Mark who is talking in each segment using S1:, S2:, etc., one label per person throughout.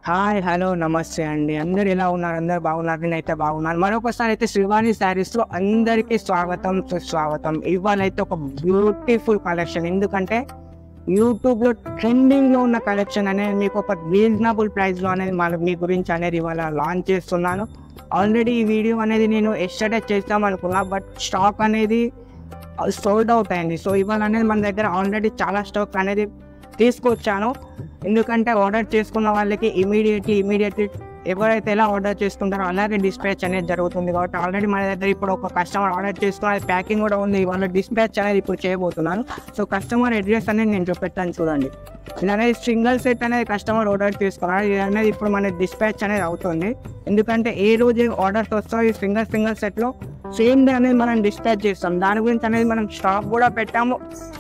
S1: Hi hello నమస్తే అండి. అందరు ఎలా ఉన్నారు? అందరు బాగున్నారు? నేనైతే బాగున్నాను. మరొకసారి అయితే శ్రీవాణి శారీస్లో అందరికీ స్వాగతం సుస్వాగతం. ఇవాళైతే ఒక బ్యూటిఫుల్ కలెక్షన్, ఎందుకంటే యూట్యూబ్లో ట్రెండింగ్లో ఉన్న కలెక్షన్ అనేది మీకు ఒక రీజనబుల్ ప్రైస్లో అనేది మీ గురించి అనేది ఇవాళ లాంచ్ చేస్తున్నాను. ఆల్రెడీ ఈ వీడియో అనేది నేను ఎస్టర్డే చేద్దాం అనుకున్నా, బట్ స్టాక్ అనేది సోల్డ్ అవుట్ అయింది. సో ఇవాళ అనేది మన దగ్గర ఆల్రెడీ చాలా స్టాక్ అనేది తీసుకొచ్చాను. ఎందుకంటే ఆర్డర్ చేసుకున్న వాళ్ళకి ఇమీడియట్లీ ఎవరైతే ఎలా ఆర్డర్ చేసుకుంటారో అలాగే డిస్పాచ్ అనేది జరుగుతుంది. కాబట్టి ఆల్రెడీ మన దగ్గర ఇప్పుడు ఒక కస్టమర్ ఆర్డర్ చేసుకున్న ప్యాకింగ్ కూడా ఉంది. ఇవాళ డిస్పాచ్ అనేది ఇప్పుడు చేయబోతున్నాను. సో కస్టమర్ అడ్రస్ అనేది నేను చూపెట్టాను చూడండి. ఇది అనేది సింగిల్ సెట్ అనేది కస్టమర్ ఆర్డర్ చేసుకున్నారు. ఇది అనేది ఇప్పుడు మన డిస్పాచ్ అనేది అవుతుంది. ఎందుకంటే ఏ రోజు ఆర్డర్స్ వస్తాయో ఈ సింగిల్ సెట్లో సేమ్ డే అనేది మనం డిస్పాచ్ చేస్తాం. దాని గురించి అనేది మనం స్టాక్ కూడా పెట్టాము.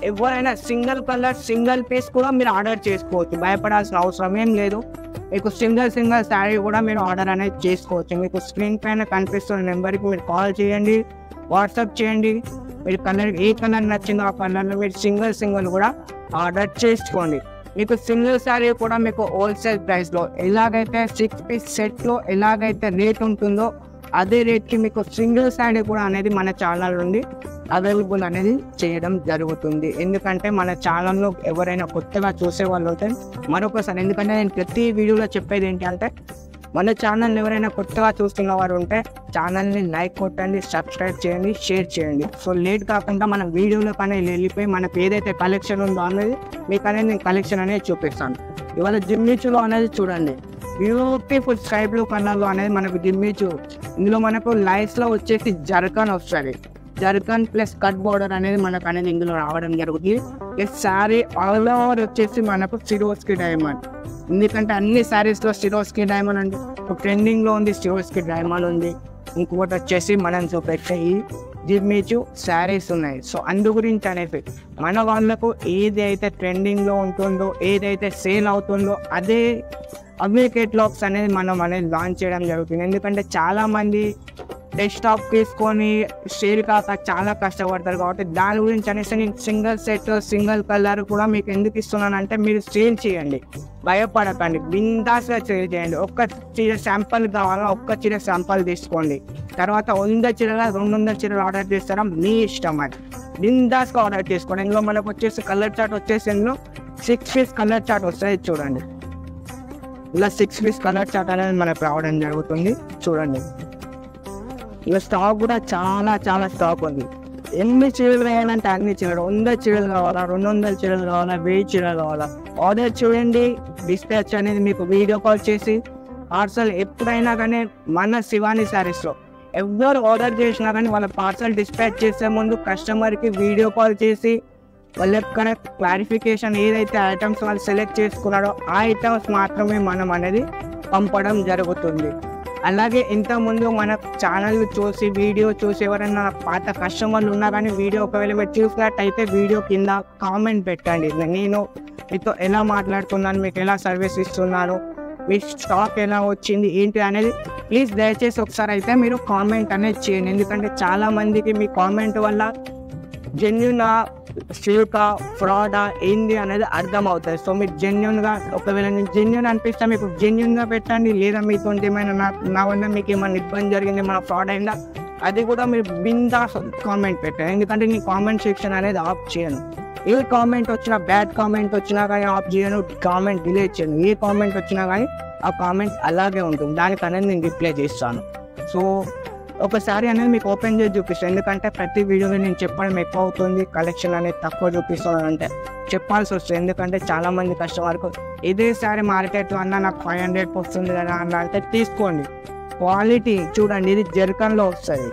S1: ఎవరైనా సింగిల్ కలర్ సింగిల్ పీస్ కూడా మీరు ఆర్డర్ చేసుకోవచ్చు, భయపడాల్సిన అవసరం ఏం లేదు. మీకు సింగిల్ శారీ కూడా మీరు ఆర్డర్ అనేది చేసుకోవచ్చు. మీకు స్క్రీన్ పైన కనిపిస్తున్న నెంబర్కి మీరు కాల్ చేయండి, వాట్సాప్ చేయండి. మీరు ఏ కలర్ నచ్చిందో ఆ కలర్లో మీరు సింగిల్ కూడా ఆర్డర్ చేసుకోండి. మీకు సింగిల్ శారీ కూడా మీకు హోల్సేల్ ప్రైస్లో ఎలాగైతే 6 పీస్ సెట్లో ఎలాగైతే రేట్ ఉంటుందో అదే రేట్కి మీకు సింగిల్ శారీ కూడా అనేది మన ఛానల్ నుండి అవైలబుల్ అనేది చేయడం జరుగుతుంది. ఎందుకంటే మన ఛానల్లో ఎవరైనా కొత్తగా చూసే వాళ్ళు ఉంటే మరొకసారి, ఎందుకంటే నేను ప్రతి వీడియోలో చెప్పేది ఏంటి అంటే మన ఛానల్ ఎవరైనా కొత్తగా చూస్తున్న వారు ఉంటే ఛానల్ని లైక్ కొట్టండి, సబ్స్క్రైబ్ చేయండి, షేర్ చేయండి. సో లేట్ కాకుండా మన వీడియోలో అనేది వెళ్ళిపోయి మనకు ఏదైతే కలెక్షన్ ఉందో అనేది మీకు అనేది నేను కలెక్షన్ అనేది చూపిస్తాను. ఇవాళ జిమ్మిచ్చులో అనేది చూడండి, బ్యూటిఫుల్ స్కై బ్లూ కలర్లో అనేది మనకు జిమ్మిచ్చు. ఇందులో మనకు లైట్స్లో వచ్చేసి జర్కన్ వస్తుంది. జర్కన్ ప్లస్ కట్ బోర్డర్ అనేది మనకు అనేది ఇందులో రావడం జరుగుతుంది. ఈ శారీ ఆల్ ఓవర్ వచ్చేసి మనకు సిరోస్కి డైమండ్. ఎందుకంటే అన్ని శారీస్లో సిరోస్కి డైమండ్ అంటే ట్రెండింగ్లో ఉంది. సిరోస్కి డైమండ్ ఉంది. ఇంకొకటి వచ్చేసి మనం చూపెట్టే ఈ జిమ్మిచ్చు శారీస్ ఉన్నాయి. సో అందు గురించి అనేది మన వాళ్ళకు ఏదైతే ట్రెండింగ్లో ఉంటుందో, ఏదైతే సేల్ అవుతుందో అవే కేటలాగ్స్ అనేది మనం అనేది లాంచ్ చేయడం జరుగుతుంది. ఎందుకంటే చాలామంది డెస్క్టాప్ తీసుకొని సేల్ కాక చాలా కష్టపడతారు. కాబట్టి దాని గురించి అనేసి నేను సింగిల్ సెట్ సింగిల్ కలర్ కూడా మీకు ఎందుకు ఇస్తున్నానంటే మీరు సేల్ చేయండి, భయపడకండి, బిందాస్గా సేల్ చేయండి. ఒక్క చీర శాంపుల్ కావాలా, ఒక్క చీర శాంపుల్ తీసుకోండి. తర్వాత 100 చీరలు 200 చీరలు ఆర్డర్ చేస్తారా మీ ఇష్టం, అది బిందాస్గా ఆర్డర్ చేసుకోండి. ఇందులో మనకు వచ్చేసి కలర్ చార్ట్ వచ్చేసి ఇందులో 6 పీస్ కలర్ చార్ట్ వస్తుంది చూడండి. ఇలా 6 పీస్ కలర్ చార్ట్ అనేది మనకు రావడం జరుగుతుంది చూడండి. ఇలా స్టాక్ కూడా చాలా స్టాక్ ఉంది. ఎన్ని చీరలు వేయాలంటే అన్ని చీరలు, 100 చీరలు కావాలా, 200 చీరలు కావాలా, 1000 చీరలు కావాలా, ఆర్డర్ చూడండి. డిస్పాచ్ అనేది మీకు వీడియో కాల్ చేసి పార్సల్ ఎప్పుడైనా కానీ మన శివాని శారీస్లో ఎవరు ఆర్డర్ చేసినా కానీ వాళ్ళ పార్సల్ డిస్పాచ్ చేసే ముందు కస్టమర్కి వీడియో కాల్ చేసి వాళ్ళ కరెక్ట్ క్లారిఫికేషన్ ఏదైతే ఐటమ్స్ వాళ్ళు సెలెక్ట్ చేసుకున్నారో ఆ ఐటమ్స్ మాత్రమే మనం అనేది పంపడం జరుగుతుంది. అలాగే ఇంతకుముందు మన ఛానల్ చూసి వీడియో చూసి ఎవరైనా పాత కస్టమర్లు ఉన్నా కానీ వీడియో ఒకవేళ మీరు చూసినట్టయితే వీడియో కింద కామెంట్ పెట్టండి. నేను మీతో ఎలా మాట్లాడుతున్నాను, మీకు ఎలా సర్వీస్ ఇస్తున్నాను, మీ స్టాక్ ఎలా వచ్చింది ఏంటి అనేది ప్లీజ్ దయచేసి ఒకసారి అయితే మీరు కామెంట్ అనేది చేయండి. ఎందుకంటే చాలామందికి మీ కామెంట్ వల్ల జెన్యునా ఫేకా ఫ్రాడా ఏంది అనేది అర్థమవుతుంది. సో మీరు జెన్యున్గా, ఒకవేళ నేను జెన్యున్ అనిపిస్తే మీకు జెన్యున్గా పెట్టండి. లేదా మీతో ఏమైనా నా వల్ల మీకు ఏమైనా ఇబ్బంది జరిగింది, మన ఫ్రాడ్ అయిందా, అది కూడా మీరు బిందాస్ కామెంట్ పెట్టండి. ఎందుకంటే నేను కామెంట్ సెక్షన్ అనేది ఆఫ్ చేయను. ఏ కామెంట్ వచ్చినా, బ్యాడ్ కామెంట్ వచ్చినా కానీ ఆఫ్ చేయను, కామెంట్ డిలీట్ చేయను. ఏ కామెంట్ వచ్చినా కానీ ఆ కామెంట్ అలాగే ఉంటుంది, దానికి అనేది నేను రిప్లై చేస్తాను. సో ఒకసారి అనేది మీకు ఓపెన్ చేసి చూపిస్తాను. ఎందుకంటే ప్రతి వీడియోలో నేను చెప్పడం ఎక్కువ అవుతుంది, కలెక్షన్ అనేది తక్కువ చూపిస్తున్నాను అంటే చెప్పాల్సి వస్తుంది. ఎందుకంటే చాలామంది కస్టమర్కు ఇదే సారీ మార్కెట్లో అన్న నాకు 500 వస్తుంది కదా అన్న అంటే తీసుకోండి. క్వాలిటీ చూడండి, ఇది జర్కన్లో వస్తుంది.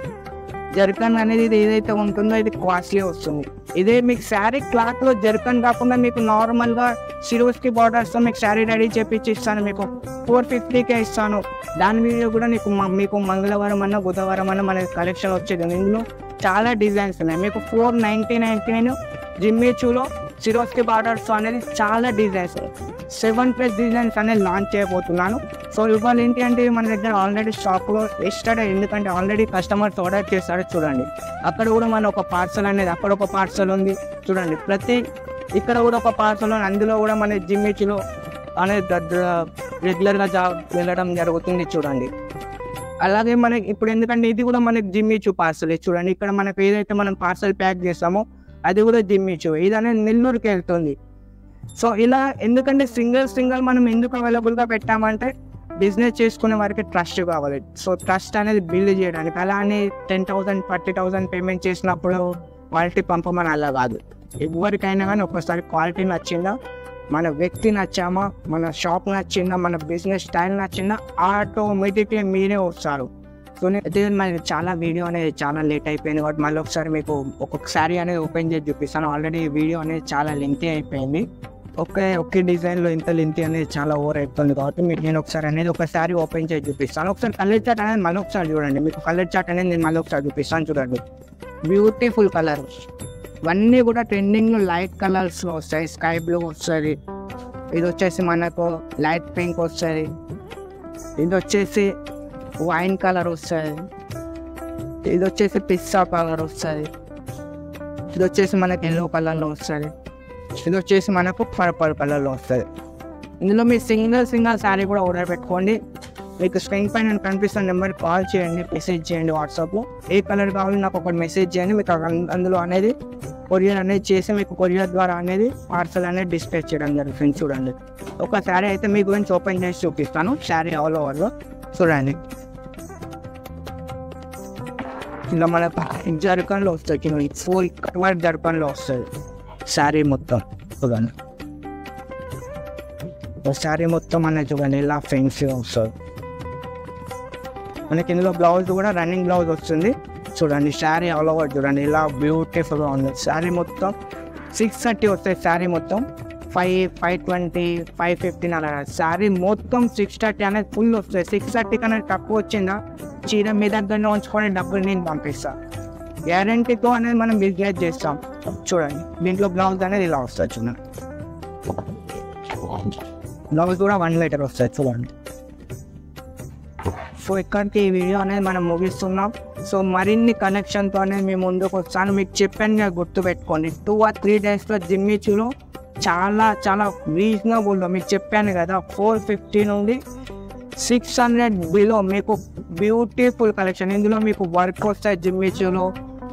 S1: జర్కన్ అనేది ఇది ఏదైతే ఉంటుందో ఇది కాస్ట్లీ వస్తుంది. ఇదే మీకు శారీ క్లాత్లో జర్కన్ కాకుండా మీకు నార్మల్గా సిరోస్కి బార్డర్స్తో మీకు శారీ రెడీ చేపించి ఇస్తాను. మీకు 450కే ఇస్తాను. దాని వీడియో కూడా మీకు మంగళవారం అన్న బుధవారం అన్న మన కలెక్షన్ వచ్చేది. ఇందులో చాలా డిజైన్స్ ఉన్నాయి. మీకు 499 జిమ్మిచ్చులో సిరోస్కి బార్డర్స్ అనేది చాలా డిజైన్స్, 7+ డిజైన్స్ అనేది లాంచ్ చేయబోతున్నాను. సో ఇవాళ ఏంటి అంటే మన దగ్గర ఆల్రెడీ స్టాక్లో ఎస్టర్డే, ఎందుకంటే ఆల్రెడీ కస్టమర్స్ ఆర్డర్ చేస్తారో చూడండి. అక్కడ కూడా మన ఒక పార్సల్ అనేది, అక్కడ ఒక పార్సల్ ఉంది చూడండి. ఇక్కడ కూడా ఒక పార్సల్ ఉంది. అందులో కూడా మన జిమ్మిచ్చులో అనేది రెగ్యులర్గా జాబ్ వెళ్ళడం జరుగుతుంది చూడండి. అలాగే మనకి ఇప్పుడు ఎందుకంటే ఇది కూడా మనకి జిమ్మిచూ పార్సల్ చూడండి. ఇక్కడ మనకు ఏదైతే మనం పార్సల్ ప్యాక్ చేస్తామో అది కూడా జిమ్మిచూ, ఇది అనేది నెల్లూరుకి వెళ్తుంది. సో ఇలా ఎందుకంటే సింగిల్ మనం ఎందుకు అవైలబుల్గా పెట్టామంటే బిజినెస్ చేసుకునే వారికి ట్రస్ట్ కావాలి. సో ట్రస్ట్ అనేది బిల్డ్ చేయడానికి. అలా అని 10,000 40,000 పేమెంట్ చేసినప్పుడు క్వాలిటీ పంపమని అలా కాదు. ఎవరికైనా కానీ ఒక్కసారి క్వాలిటీ నచ్చిందా, మన వ్యక్తి నచ్చామా, మన షాప్ నచ్చిందా, మన బిజినెస్ స్టైల్ నచ్చిందా, ఆటోమేటిక్లీ మీరే వస్తారు. సో అయితే మరి చాలా వీడియో అనేది చాలా లేట్ అయిపోయింది కాబట్టి మళ్ళీ ఒకసారి మీకు ఒక్కొక్కసారి అనేది ఓపెన్ చేసి చూపిస్తాను. ఆల్రెడీ వీడియో అనేది చాలా లెంతీ అయిపోయింది. ఒకే డిజైన్లో ఇంత లెంతీ అనేది చాలా ఓవర్ అవుతుంది కాబట్టి మీకు నేను ఒకసారి ఓపెన్ చేసి చూపిస్తాను. ఒకసారి కలర్ చార్ట్ అనేది మళ్ళీ ఒకసారి చూడండి. మీకు కలర్ చార్ట్ అనేది నేను మళ్ళీ ఒకసారి చూపిస్తాను చూడండి. బ్యూటిఫుల్ కలర్, ఇవన్నీ కూడా ట్రెండింగ్లో లైట్ కలర్స్లో వస్తాయి. స్కై బ్లూ వస్తుంది, ఇది వచ్చేసి మనకు లైట్ పింక్ వస్తుంది, ఇది వచ్చేసి వైన్ కలర్ వస్తుంది, ఇది వచ్చేసి పిస్తా కలర్ వస్తుంది, ఇది వచ్చేసి మనకు ఎల్లో కలర్లో వస్తుంది, ఇది వచ్చేసి మనకు పర్పుల్ కలర్లో వస్తుంది. ఇందులో మీరు సింగిల్ శారీ కూడా ఆర్డర్ పెట్టుకోండి. మీకు స్క్రీన్ పైన నేను కనిపిస్తున్న నెంబర్కి కాల్ చేయండి, మెసేజ్ చేయండి. వాట్సాప్లో ఏ కలర్ కావాలి నాకు ఒకటి మెసేజ్ చేయండి. మీకు అందులో అనేది కొరియర్ అనేది చేసి మీకు కొరియర్ ద్వారా అనేది పార్సల్ అనేది డిస్పాచ్ చేయడం జరుగుతుంది. చూడండి ఒక శారీ అయితే మీ గురించి ఓపెన్ చేసి చూపిస్తాను. శారీ ఆల్ ఓవర్లో చూడండి. ఇలా మన జర్కన్లో వస్తుంది, ఫుల్ కవర్ జర్కన్లో వస్తుంది శారీ మొత్తం. చూడండి శారీ మొత్తం అనేది చూడండి ఇలా ఫెన్సీ వస్తుంది. మనకి ఇందులో బ్లౌజ్ కూడా రన్నింగ్ బ్లౌజ్ వస్తుంది. చూడండి శారీ ఆల్ ఓవర్ చూడండి ఇలా బ్యూటిఫుల్గా ఉంది. శారీ మొత్తం 630 వస్తాయి. శారీ మొత్తం 520 515 అలా. శారీ మొత్తం 630 అనేది ఫుల్ వస్తుంది. 630 అనేది తక్కువ వచ్చిందా చీర మీ దగ్గరనే ఉంచుకొని డబ్బులు నేను పంపిస్తాను. గ్యారంటీతో అనేది మనం బిజినెస్ చేస్తాం. చూడండి దీంట్లో బ్లౌజ్ అనేది ఇలా వస్తుంది. చూడండి బ్లౌజ్ కూడా 1 మీటర్ వస్తుంది. చూడండి. సో ఇక్కడికి ఈ వీడియో అనేది మనం ముగిస్తున్నాం. సో మరిన్ని కనెక్షన్తో అనేది మేము ముందుకు వస్తాను. మీకు చెప్పాను గుర్తుపెట్టుకోండి, 2 or 3 డేస్లో జిమ్మిచూలో చాలా రీజనబుల్లో మీకు చెప్పాను కదా 450 నుండి 600 బిలో మీకు బ్యూటిఫుల్ కలెక్షన్. ఇందులో మీకు వర్క్ వస్తాయి జిమ్మిచూలో,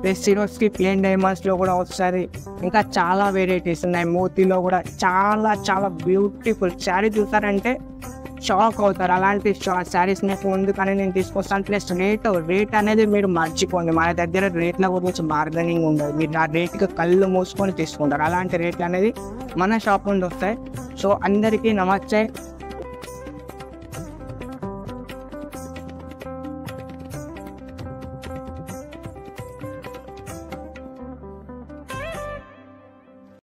S1: ప్లస్ సిరోస్కి ప్లేన్ డైమండ్స్లో కూడా వస్తుంది. ఇంకా చాలా వెరైటీస్ ఉన్నాయి. మోతీలో కూడా చాలా బ్యూటిఫుల్ శారీ చూసారంటే షాక్ అవుతారు. అలాంటి శారీస్ మీకు ముందుకనే నేను తీసుకొస్తాను. ప్లస్ రేట్ అనేది మీరు మర్చిపోండి. మన దగ్గర రేట్ల గురించి బార్గెనింగ్ ఉండదు. మీరు ఆ రేట్కి కళ్ళు మూసుకొని తీసుకుంటారు. అలాంటి రేట్లు అనేది మన షాప్ నుండి వస్తాయి. సో అందరికీ నమస్తే.